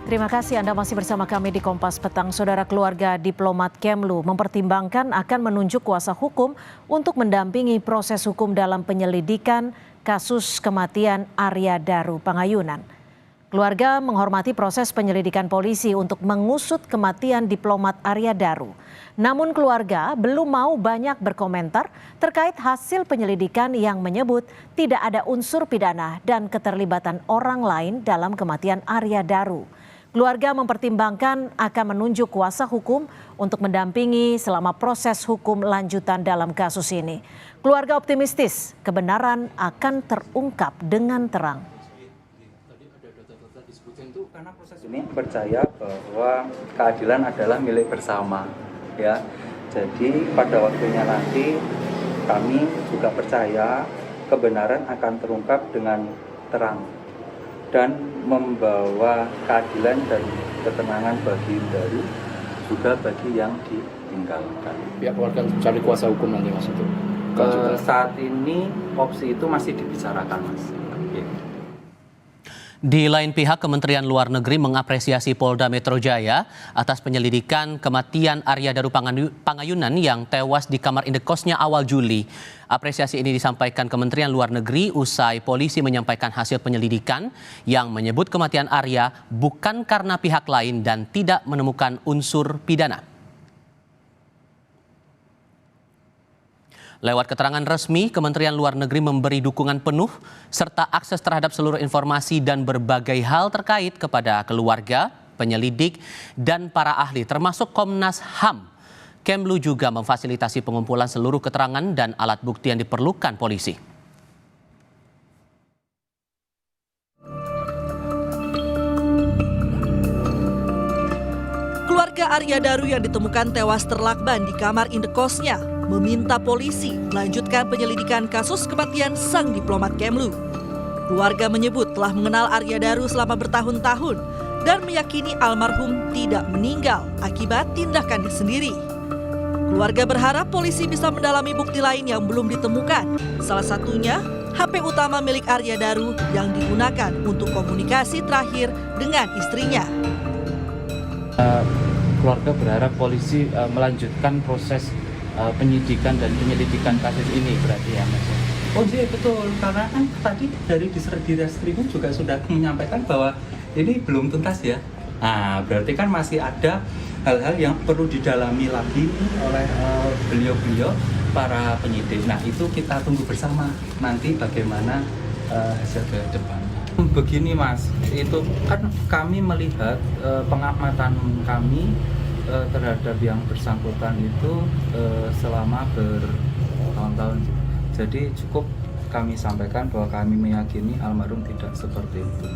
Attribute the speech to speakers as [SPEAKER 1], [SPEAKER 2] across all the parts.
[SPEAKER 1] Terima kasih Anda masih bersama kami di Kompas Petang. Saudara, keluarga diplomat Kemlu mempertimbangkan akan menunjuk kuasa hukum untuk mendampingi proses hukum dalam penyelidikan kasus kematian Arya Daru Pangayunan. Keluarga menghormati proses penyelidikan polisi untuk mengusut kematian diplomat Arya Daru. Namun keluarga belum mau banyak berkomentar terkait hasil penyelidikan yang menyebut tidak ada unsur pidana dan keterlibatan orang lain dalam kematian Arya Daru. Keluarga mempertimbangkan akan menunjuk kuasa hukum untuk mendampingi selama proses hukum lanjutan dalam kasus ini. Keluarga optimistis kebenaran akan terungkap dengan terang.
[SPEAKER 2] Karena proses ini percaya bahwa keadilan adalah milik bersama, ya. Jadi pada waktunya nanti kami juga percaya kebenaran akan terungkap dengan terang dan membawa keadilan dan ketenangan bagi Daru juga bagi yang ditinggalkan.
[SPEAKER 3] Pihak keluarga mencari kuasa hukum nanti Mas itu.
[SPEAKER 2] Saat ini opsi itu masih dibicarakan, Mas.
[SPEAKER 4] Di lain pihak, Kementerian Luar Negeri mengapresiasi Polda Metro Jaya atas penyelidikan kematian Arya Daru Pangayunan yang tewas di kamar indekosnya awal Juli. Apresiasi ini disampaikan Kementerian Luar Negeri usai polisi menyampaikan hasil penyelidikan yang menyebut kematian Arya bukan karena pihak lain dan tidak menemukan unsur pidana. Lewat keterangan resmi, Kementerian Luar Negeri memberi dukungan penuh serta akses terhadap seluruh informasi dan berbagai hal terkait kepada keluarga, penyelidik, dan para ahli termasuk Komnas HAM. Kemlu juga memfasilitasi pengumpulan seluruh keterangan dan alat bukti yang diperlukan polisi.
[SPEAKER 5] Keluarga Arya Daru yang ditemukan tewas terlakban di kamar indekosnya meminta polisi melanjutkan penyelidikan kasus kematian sang diplomat Kemlu. Keluarga menyebut telah mengenal Arya Daru selama bertahun-tahun dan meyakini almarhum tidak meninggal akibat tindakannya sendiri. Keluarga berharap polisi bisa mendalami bukti lain yang belum ditemukan. Salah satunya HP utama milik Arya Daru yang digunakan untuk komunikasi terakhir dengan istrinya.
[SPEAKER 6] Keluarga berharap polisi melanjutkan proses penyidikan dan penyelidikan kasus ini berarti ya Mas?
[SPEAKER 2] Oh iya betul, karena kan tadi dari Ditreskrimum juga sudah menyampaikan bahwa ini belum tuntas ya. Nah berarti kan masih ada hal-hal yang perlu didalami lagi oleh beliau-beliau para penyidik. Nah itu kita tunggu bersama nanti bagaimana hasil ke depan. Begini Mas, itu kan kami melihat pengamatan kami terhadap yang bersangkutan itu selama bertahun-tahun. Jadi cukup kami sampaikan bahwa kami meyakini almarhum tidak seperti itu.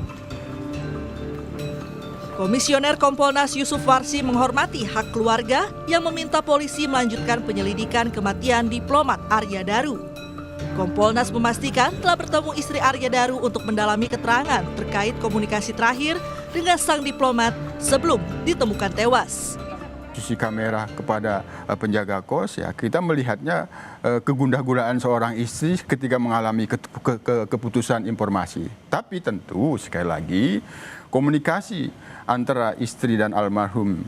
[SPEAKER 5] Komisioner Kompolnas Yusuf Warsi menghormati hak keluarga yang meminta polisi melanjutkan penyelidikan kematian diplomat Arya Daru. Kompolnas memastikan telah bertemu istri Arya Daru untuk mendalami keterangan terkait komunikasi terakhir dengan sang diplomat sebelum ditemukan tewas.
[SPEAKER 7] Sisi kamera kepada penjaga kos, ya kita melihatnya kegundah-gundahan seorang istri ketika mengalami keputusan informasi. Tapi tentu sekali lagi komunikasi antara istri dan almarhum,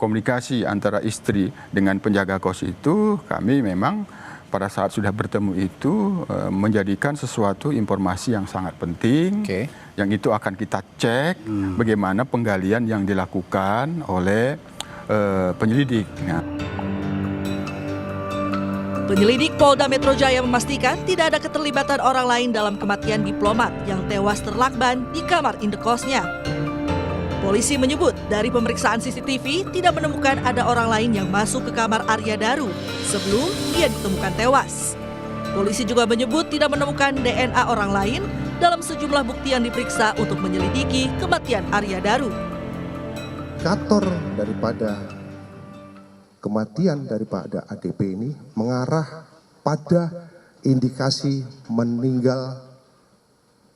[SPEAKER 7] komunikasi antara istri dengan penjaga kos itu kami memang pada saat sudah bertemu itu menjadikan sesuatu informasi yang sangat penting, yang itu akan kita cek bagaimana penggalian yang dilakukan oleh penyelidik.
[SPEAKER 5] Penyelidik Polda Metro Jaya memastikan tidak ada keterlibatan orang lain dalam kematian diplomat yang tewas terlakban di kamar indekosnya. Polisi menyebut dari pemeriksaan CCTV tidak menemukan ada orang lain yang masuk ke kamar Arya Daru sebelum ia ditemukan tewas. Polisi juga menyebut tidak menemukan DNA orang lain dalam sejumlah bukti yang diperiksa untuk menyelidiki kematian Arya Daru.
[SPEAKER 8] Indikator daripada kematian daripada ADP ini mengarah pada indikasi meninggal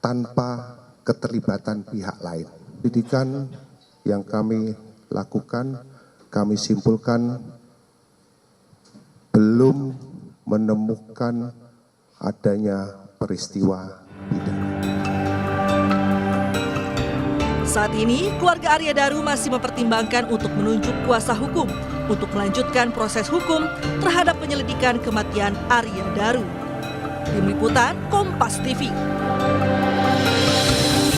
[SPEAKER 8] tanpa keterlibatan pihak lain. Penyidikan yang kami lakukan, kami simpulkan belum menemukan adanya peristiwa pidana.
[SPEAKER 5] Saat ini, keluarga Arya Daru masih mempertimbangkan untuk menunjuk kuasa hukum untuk melanjutkan proses hukum terhadap penyelidikan kematian Arya Daru. Tim Liputan Kompas TV.